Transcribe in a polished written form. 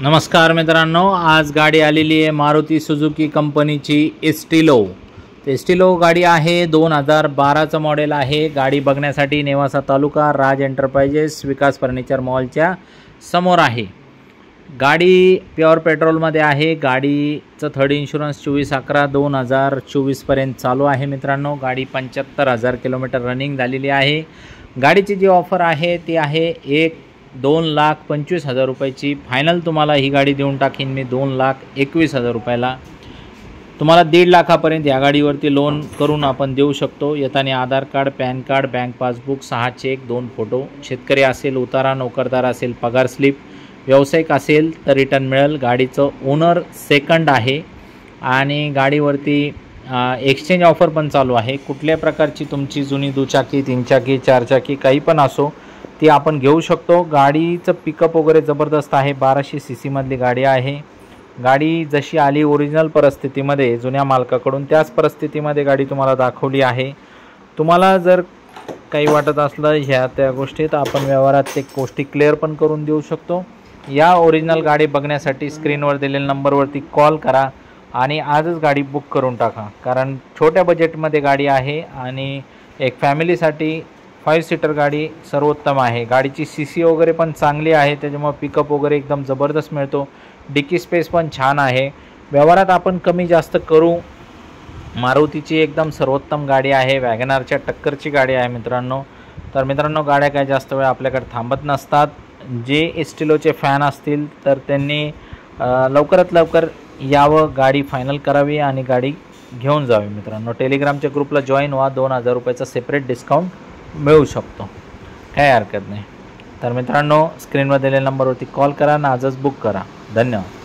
नमस्कार मित्रांनो, आज गाडी आलेली आहे मारुती सुझुकी कंपनीची एस्टिलो। एस्टिलो गाडी आहे 2012चं मॉडेल आहे। गाडी बघण्यासाठी नेवासा तालुका राज एंटरप्राइजेस विकास फर्निचर मॉलच्या समोर आहे। गाडी प्युअर पेट्रोलमध्ये आहे। गाडीचं थर्ड इन्शुरन्स 24/11/2024 पर्यंत चालू आहे। मित्रांनो, गाडी 75,000 किलोमीटर रनिंग झालेली आहे। गाडीची जी ऑफर आहे ती आहे 2,25,000 रुपयाची। फायनल तुम्हाला ही गाडी देऊन टाकीन मी 2,21,000 रुपयाला। तुम्हाला 1.5 लाखापर्यंत या गाडीवरती लोन करून आपण देऊ शकतो। येताना Aadhaar card, PAN card, bank passbook, 6 cheque, 2 photo. शेतकरी असेल उतारा, नोकरदार असेल पगार स्लिप, व्यावसायिक असेल तर रिटर्न मिळेल। गाडीचं ओनर सेकंड आहे आणि गाडीवरती एक्सचेंज ऑफर पण चालू आहे। कुठल्या प्रकारची तुमची जुनी दुचाकी, 3 चाकी, 4 चाकी काही पण असो ती आपण घेऊ शकतो। गाडीचं पिकअप वगैरे जबरदस्त आहे। 1200 सीसी मधली गाडी आहे। गाडी जशी आली ओरिजिनल परिस्थितीमध्ये जुन्या मालकाकडून त्याच परिस्थितीमध्ये गाडी तुम्हाला दाखवली आहे। तुम्हाला जर काही वाटत असलं ह्या त्या गोष्टीत आपण व्यवहारात ते गोष्टी क्लिअर पण करून देऊ शकतो। या ओरिजिनल गाडी बघण्यासाठी स्क्रीनवर दिलेल्या नंबरवरती कॉल करा आणि आजच गाडी बुक करून टाका, कारण छोट्या बजेटमध्ये गाडी आहे आणि एक फॅमिलीसाठी 5 सीटर गाडी सर्वोत्तम आहे। गाडीची सीसी वगैरे पण चांगली आहे, त्याच्यामुळे पिकअप वगैरे एकदम जबरदस्त मिळतो। डिकी स्पेस पण छान आहे। व्यवहारात आपण कमी जास्त करू। मारुतीची एकदम सर्वोत्तम गाडी आहे। वॅगनारच्या टक्करची गाडी आहे मित्रांनो। तर मित्रांनो, गाड्या काय जास्त वेळ आपल्याकडे थांबत नसतात। जे एस्टिलोचे फॅन असतील तर त्यांनी लवकरात लवकर यावं, गाडी फायनल करावी आणि गाडी घेऊन जावी। मित्रांनो, टेलिग्रामच्या ग्रुपला जॉईन व्हा। 2,000 रुपयाचा सेपरेट डिस्काउंट मिळू शकतो, काही हरकत नाही। तर मित्रांनो, स्क्रीनवर दिलेल्या नंबरवरती कॉल करा आणि आजच बुक करा। धन्यवाद।